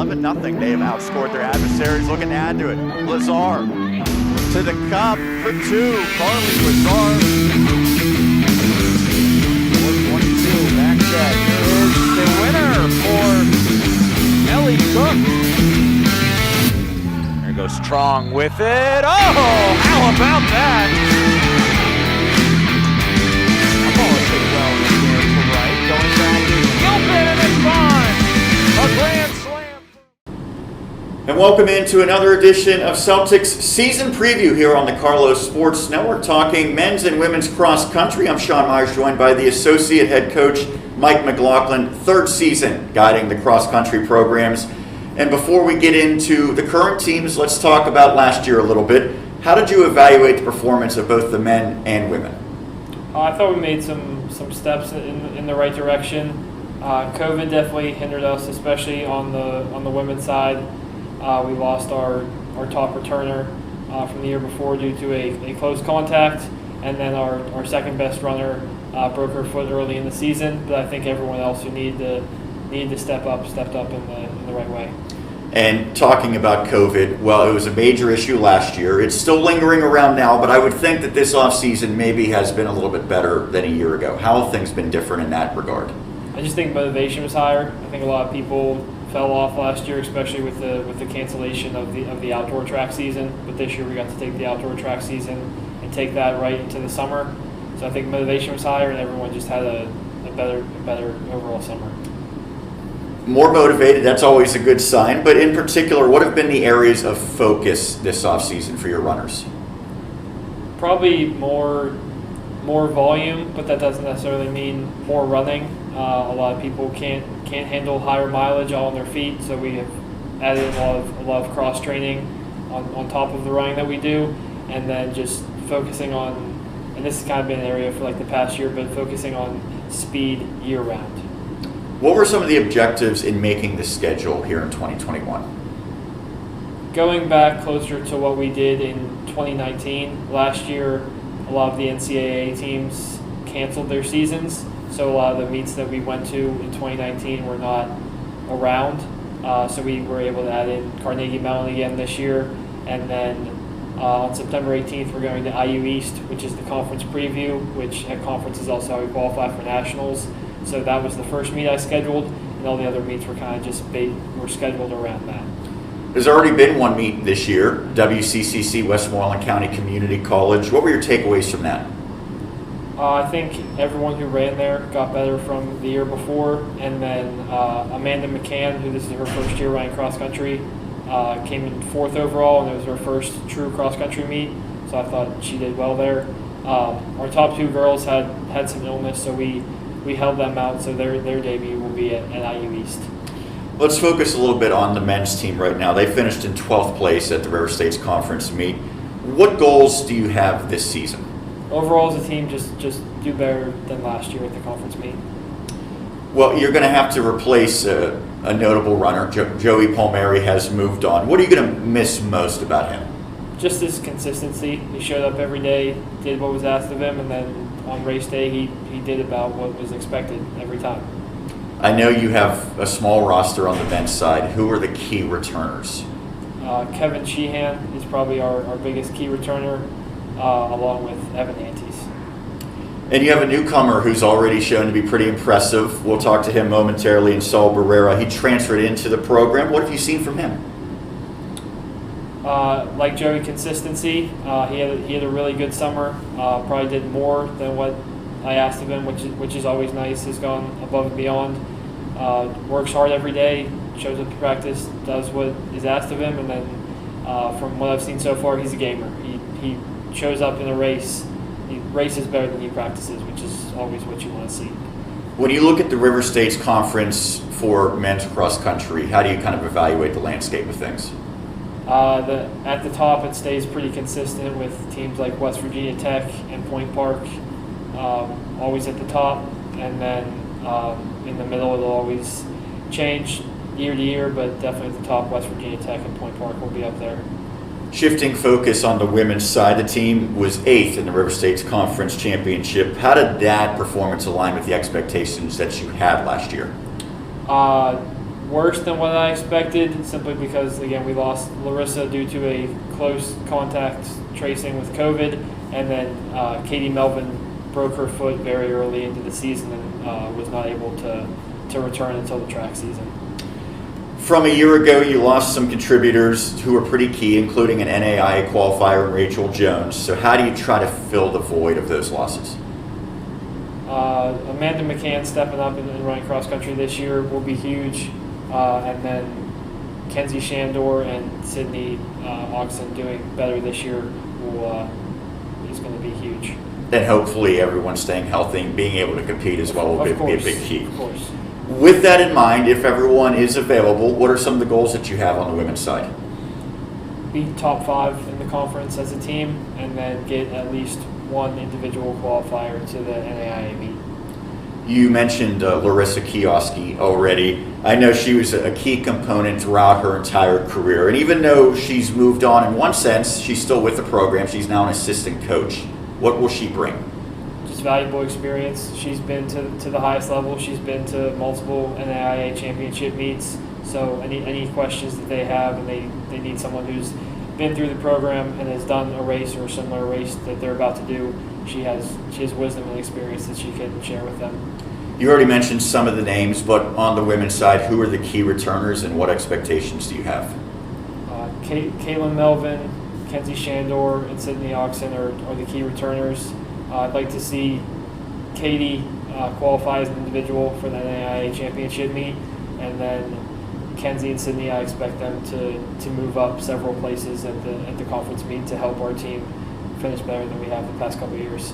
11-0. They have outscored their adversaries. Looking to add to it. Lazar to the cup for two. Carly Lazar. 422 back set. Is the winner for Ellie Cook. There goes Strong with it. Oh, how about that? I'm always pretty well here to right. Going back to Gilpin and it's gone. A grand slam. And welcome into another edition of Celtics Season Preview here on the Carlow Sports Network, talking men's and women's cross country. I'm Sean Meyers, joined by the Associate Head Coach Mike McLaughlin, third season guiding the cross country programs. And before we get into the current teams, let's talk about last year a little bit. How did you evaluate the performance of both the men and women? I thought we made some steps in the right direction. COVID definitely hindered us, especially on the women's side. We lost our top returner from the year before due to a close contact, and then our second best runner broke her foot early in the season. But I think everyone else who needed to stepped up in the right way. And talking about COVID, well, it was a major issue last year. It's still lingering around now, but I would think that this offseason maybe has been a little bit better than a year ago. How have things been different in that regard? I just think motivation was higher. I think a lot of people fell off last year, especially with the cancellation of the outdoor track season. But this year we got to take the outdoor track season and take that right into the summer. So I think motivation was higher, and everyone just had a better overall summer. More motivated, that's always a good sign. But in particular, what have been the areas of focus this offseason for your runners? Probably more volume, but that doesn't necessarily mean more running. A lot of people can't handle higher mileage all on their feet, so we have added a lot of cross training on top of the running that we do, and then just focusing on, and this has kind of been an area for like the past year, but focusing on speed year round. What were some of the objectives in making the schedule here in 2021? Going back closer to what we did in 2019, last year a lot of the NCAA teams canceled their seasons, so a lot of the meets that we went to in 2019 were not around. So we were able to add in Carnegie Mellon again this year, and then on September 18th we're going to IU East, which is the conference preview, which at conference is also how we qualify for nationals. So that was the first meet I scheduled, and all the other meets were kind of just were scheduled around that. There's already been one meet this year, WCCC, Westmoreland County Community College. What were your takeaways from that? I think everyone who ran there got better from the year before, and then Amanda McCann, who this is her first year running cross country, came in fourth overall, and it was her first true cross country meet, so I thought she did well there. Our top two girls had some illness, so we held them out, so their debut will be at IU East. Let's focus a little bit on the men's team right now. They finished in 12th place at the River States Conference meet. What goals do you have this season? Overall as a team, just do better than last year at the conference meet. Well, you're going to have to replace a notable runner. Joey Palmieri has moved on. What are you going to miss most about him? Just his consistency. He showed up every day, did what was asked of him, and then on race day he did about what was expected every time. I know you have a small roster on the men's side. Who are the key returners? Kevin Sheehan is probably our biggest key returner, along with Evan Antes. And you have a newcomer who's already shown to be pretty impressive. We'll talk to him momentarily, in Saul Barrera. He transferred into the program. What have you seen from him? Like Joey, consistency. He had a really good summer. Probably did more than what I asked of him, which is always nice. Has gone above and beyond. Works hard every day. Shows up to practice. Does what is asked of him, and then from what I've seen so far, he's a gamer. He shows up in a race. He races better than he practices, which is always what you want to see. When you look at the River States Conference for men's cross country, how do you kind of evaluate the landscape of things? At the top, it stays pretty consistent with teams like West Virginia Tech and Point Park, always at the top, and then in the middle it'll always change year to year, but definitely at the top, West Virginia Tech and Point Park will be up there. Shifting focus on the women's side, the team was 8th in the River States Conference Championship. How did that performance align with the expectations that you had last year? worse than what I expected, simply because, again, we lost Larissa due to a close contact tracing with COVID, and then Katie Melvin broke her foot very early into the season and was not able to return until the track season. From a year ago, you lost some contributors who were pretty key, including an NAIA qualifier, Rachel Jones. So how do you try to fill the void of those losses? Amanda McCann stepping up and running cross country this year will be huge, and then Kenzie Shandor and Sydney Oxen doing better this year is going to be huge. And hopefully everyone staying healthy and being able to compete as well will be a big key. Of course. With that in mind, if everyone is available, what are some of the goals that you have on the women's side? Be top 5 in the conference as a team, and then get at least one individual qualifier to the NAIA meet. You mentioned Larissa Kioski already. I know she was a key component throughout her entire career. And even though she's moved on in one sense, she's still with the program. She's now an assistant coach. What will she bring? Just valuable experience. She's been to the highest level. She's been to multiple NAIA championship meets. So any questions that they have, and they need someone who's been through the program and has done a race or a similar race that they're about to do, she has wisdom and experience that she can share with them. You already mentioned some of the names, but on the women's side, who are the key returners and what expectations do you have? Caitlin Melvin, Kenzie Shandor, and Sydney Oxen are the key returners. I'd like to see Katie qualify as an individual for the NAIA championship meet, and then Kenzie and Sydney, I expect them to move up several places at the conference meet to help our team finish better than we have the past couple of years.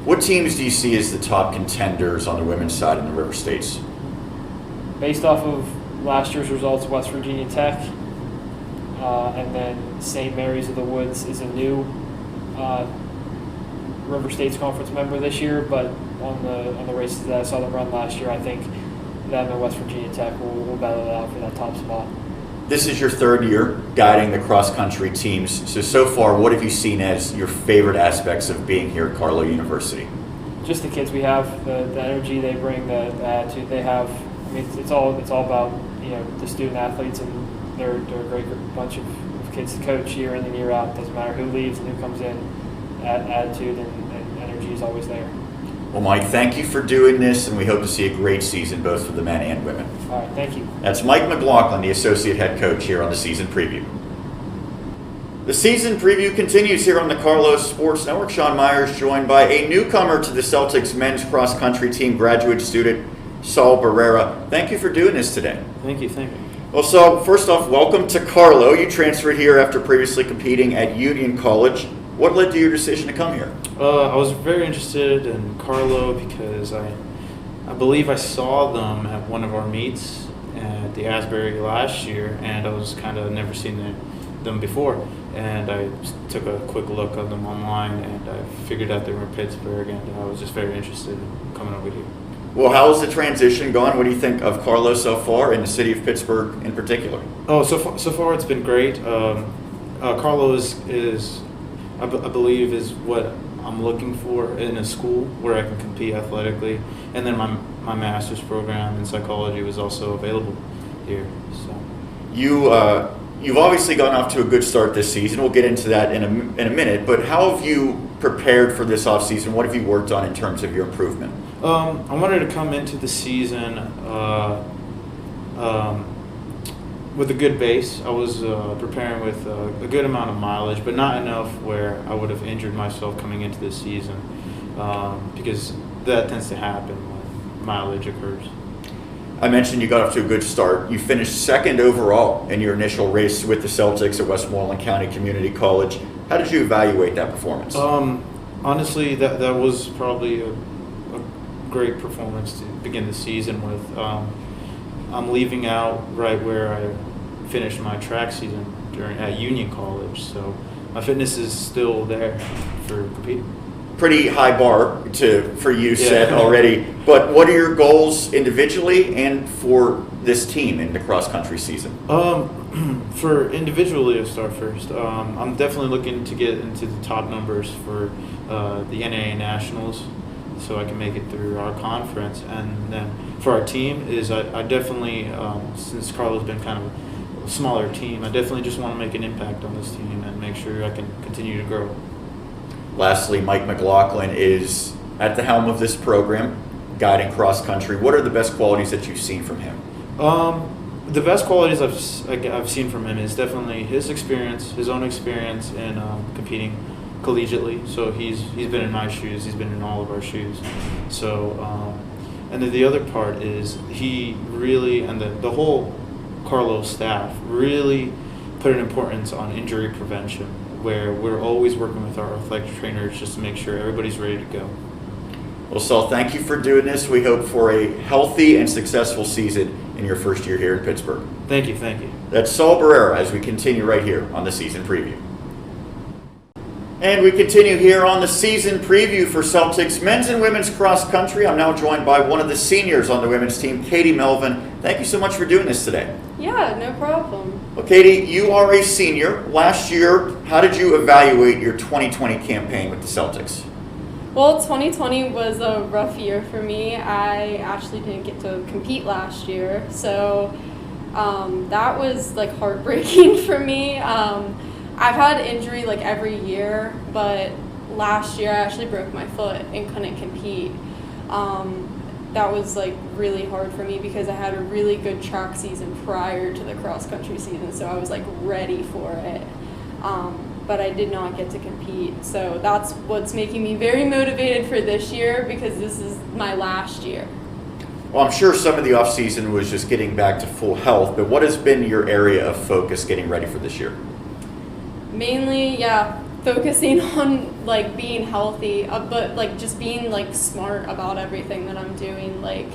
What teams do you see as the top contenders on the women's side in the River States? Based off of last year's results, West Virginia Tech, and then St. Mary's of the Woods is a new River States Conference member this year, but on the races that I saw them run last year, I think them and West Virginia Tech will battle it out for that top spot. This is your third year guiding the cross-country teams. So far, what have you seen as your favorite aspects of being here at Carlow University? Just the kids we have, the energy they bring, the attitude they have. I mean, it's all about the student athletes, and they're a great bunch of kids to coach year in and year out. Doesn't matter who leaves and who comes in. Attitude and energy is always there. Well, Mike, thank you for doing this, and we hope to see a great season both for the men and women. All right, thank you. That's Mike McLaughlin, the Associate Head Coach here on the Season Preview. The Season Preview continues here on the Carlow Sports Network. Sean Meyers joined by a newcomer to the Celtics men's cross-country team, graduate student Saul Barrera. Thank you for doing this today. Thank you. Well, Saul, first off, welcome to Carlow. You transferred here after previously competing at Union College. What led to your decision to come here? I was very interested in Carlow because I believe I saw them at one of our meets at the Asbury last year, and I was kind of never seen them before. And I took a quick look of them online, and I figured out they were in Pittsburgh, and I was just very interested in coming over here. Well, how has the transition gone? What do you think of Carlow so far, and the city of Pittsburgh in particular? Oh, so far it's been great. Carlow is I believe is what I'm looking for in a school where I can compete athletically, and then my master's program in psychology was also available here. So you've obviously gotten off to a good start this season. We'll get into that in a minute. But how have you prepared for this off season? What have you worked on in terms of your improvement? I wanted to come into the season with a good base. I was preparing with a good amount of mileage, but not enough where I would have injured myself coming into this season, because that tends to happen when mileage occurs. I mentioned you got off to a good start. You finished second overall in your initial race with the Celtics at Westmoreland County Community College. How did you evaluate that performance? Honestly, that was probably a great performance to begin the season with. I'm leaving out right where I finished my track season at Union College, so my fitness is still there for competing. Pretty high bar for you set already, but what are your goals individually and for this team in the cross-country season? For individually, I'll start first. I'm definitely looking to get into the top numbers for the NAIA Nationals. so I can make it through our conference. And then for our team is I definitely, since Carlow's been kind of a smaller team, I definitely just want to make an impact on this team and make sure I can continue to grow. Lastly, Mike McLaughlin is at the helm of this program, guiding cross country. What are the best qualities that you've seen from him? The best qualities I've seen from him is definitely his experience, his own experience in competing collegiately. So he's been in my shoes, he's been in all of our shoes. So, and then the other part is he really, and the whole Carlow staff really put an importance on injury prevention, where we're always working with our athletic trainers just to make sure everybody's ready to go. Well, Saul, thank you for doing this. We hope for a healthy and successful season in your first year here in Pittsburgh. Thank you, thank you. That's Saul Barrera as we continue right here on the season preview. And we continue here on the season preview for Celtics men's and women's cross country. I'm now joined by one of the seniors on the women's team, Katie Melvin. Thank you so much for doing this today. Yeah, no problem. Well, Katie, you are a senior. Last year, how did you evaluate your 2020 campaign with the Celtics? Well, 2020 was a rough year for me. I actually didn't get to compete last year, so that was like heartbreaking for me. I've had injury like every year, but last year I actually broke my foot and couldn't compete. That was like really hard for me because I had a really good track season prior to the cross country season, so I was like ready for it. But I did not get to compete. So that's what's making me very motivated for this year because this is my last year. Well, I'm sure some of the offseason was just getting back to full health, but what has been your area of focus getting ready for this year? Mainly, focusing on like being healthy, but like just being like smart about everything that I'm doing, like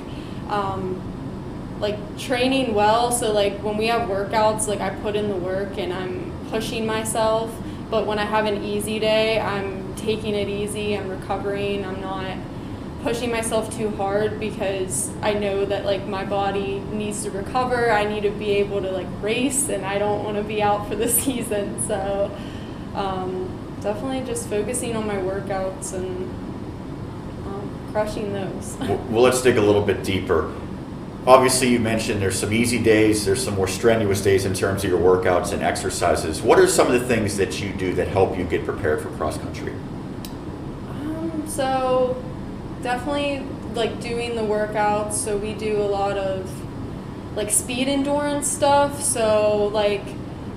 training well. So like when we have workouts, like I put in the work and I'm pushing myself. But when I have an easy day, I'm taking it easy, I'm recovering, I'm not pushing myself too hard because I know that like my body needs to recover. I need to be able to like race and I don't want to be out for the season. So definitely just focusing on my workouts and crushing those. Well, let's dig a little bit deeper. Obviously, you mentioned there's some easy days, there's some more strenuous days in terms of your workouts and exercises. What are some of the things that you do that help you get prepared for cross country? So definitely like doing the workouts. So we do a lot of like speed endurance stuff. So like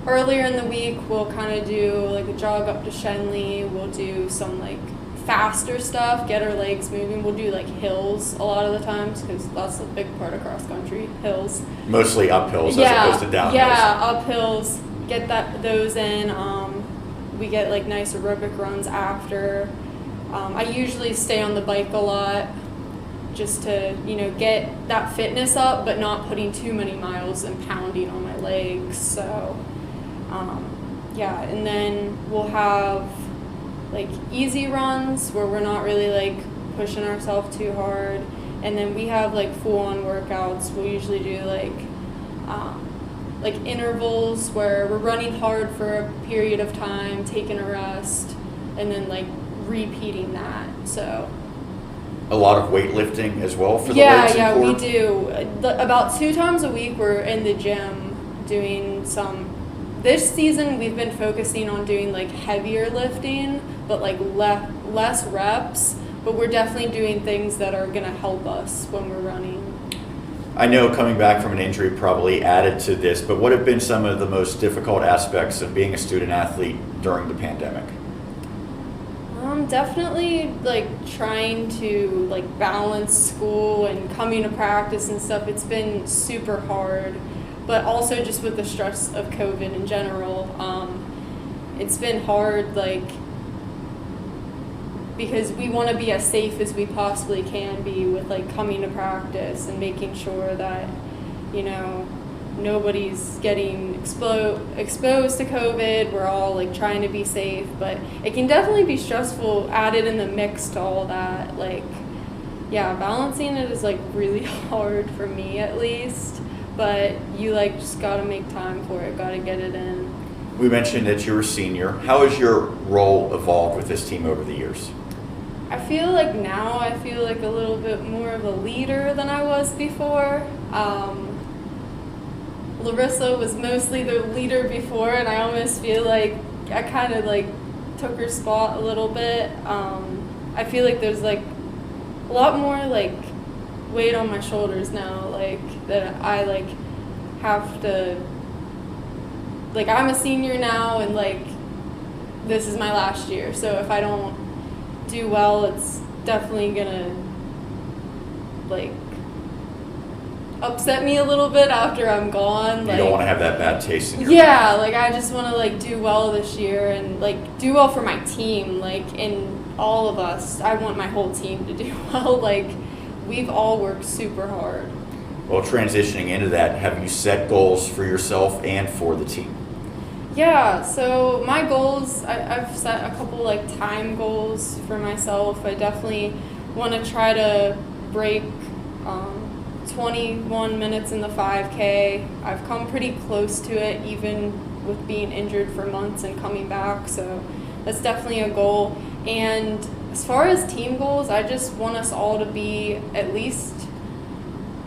earlier in the week, we'll kind of do like a jog up to Shenley. We'll do some like faster stuff, get our legs moving. We'll do like hills a lot of the times because that's a big part of cross country, hills. Mostly uphills as opposed to downhills. Yeah, uphills, get those in. We get like nice aerobic runs after. I usually stay on the bike a lot just to, get that fitness up, but not putting too many miles and pounding on my legs. So, and then we'll have like easy runs where we're not really like pushing ourselves too hard, and then we have like full-on workouts. We'll usually do like intervals where we're running hard for a period of time, taking a rest, and then like repeating that. So a lot of weightlifting as well for the legs and core? We do. About 2 times a week we're in the gym doing some. This season we've been focusing on doing like heavier lifting, but like less reps, but we're definitely doing things that are gonna help us when we're running. I know coming back from an injury probably added to this, but what have been some of the most difficult aspects of being a student athlete during the pandemic? Definitely like trying to like balance school and coming to practice and stuff. It's been super hard, but also just with the stress of COVID in general, it's been hard, like, because we want to be as safe as we possibly can be with like coming to practice and making sure that, nobody's getting exposed to COVID. We're all like trying to be safe, but it can definitely be stressful added in the mix to all that. Like, balancing it is like really hard for me at least, but you like just gotta make time for it, gotta get it in. We mentioned that you're a senior. How has your role evolved with this team over the years? I feel like now I feel like a little bit more of a leader than I was before. Larissa was mostly the leader before, and I almost feel like I kind of like took her spot a little bit. I feel like there's like a lot more like weight on my shoulders now, like that I like have to, like I'm a senior now, and like this is my last year, so if I don't do well, it's definitely gonna like upset me a little bit after I'm gone. You don't want to have that bad taste in your mouth. Like I just want to like do well this year and like do well for my team, like in all of us. I want my whole team to do well. Like we've all worked super hard. Well, transitioning into that, have you set goals for yourself and for the team? Yeah, so my goals, I've set a couple like time goals for myself. I definitely want to try to break 21 minutes in the 5K. I've come pretty close to it, even with being injured for months and coming back, so that's definitely a goal. And as far as team goals, I just want us all to be at least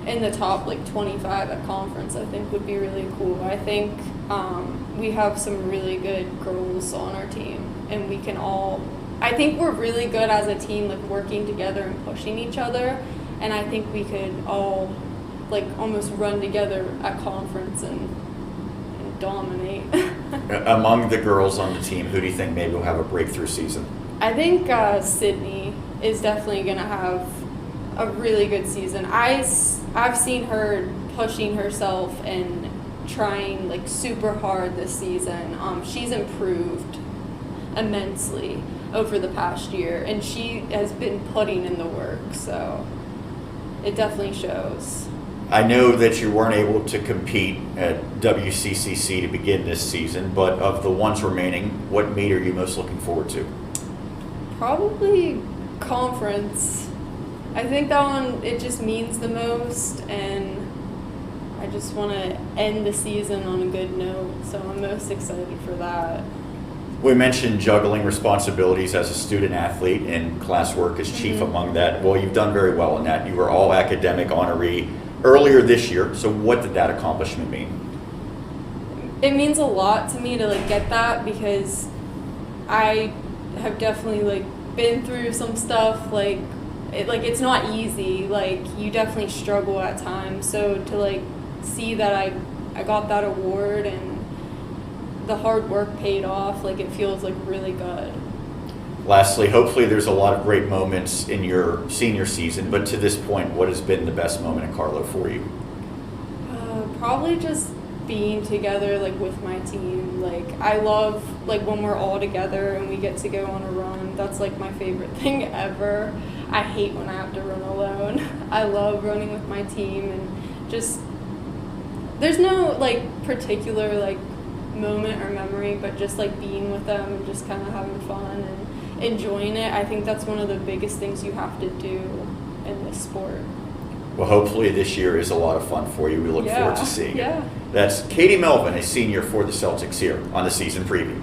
in the top like 25 at conference. I think would be really cool. I think we have some really good girls on our team, and we can all, I think we're really good as a team, like working together and pushing each other, and I think we could all like almost run together at conference and dominate. Among the girls on the team, who do you think maybe will have a breakthrough season? I think Sydney is definitely going to have a really good season. I've seen her pushing herself and trying like super hard this season. She's improved immensely over the past year, and she has been putting in the work, so it definitely shows. I know that you weren't able to compete at WCCC to begin this season, but of the ones remaining, what meet are you most looking forward to? Probably conference. I think that one, it just means the most, and I just want to end the season on a good note, so I'm most excited for that. We mentioned juggling responsibilities as a student athlete, and classwork is chief among that. Well, you've done very well in that. You were all academic honoree earlier this year, so what did that accomplishment mean? It means a lot to me to like get that, because I have definitely like been through some stuff, like it's not easy, like you definitely struggle at times, so to like see that I got that award and the hard work paid off, like it feels like really good. Lastly, hopefully there's a lot of great moments in your senior season, but to this point, what has been the best moment in Carlow for you? Probably just being together like with my team. Like I love like when we're all together and we get to go on a run. That's like my favorite thing ever. I hate when I have to run alone. I love running with my team, and just there's no like particular like moment or memory, but just like being with them and just kind of having fun and enjoying it. I think that's one of the biggest things you have to do in this sport. Well, hopefully this year is a lot of fun for you. We look forward to seeing it. Yeah. That's Katie Melvin, a senior for the Celtics, here on the season preview.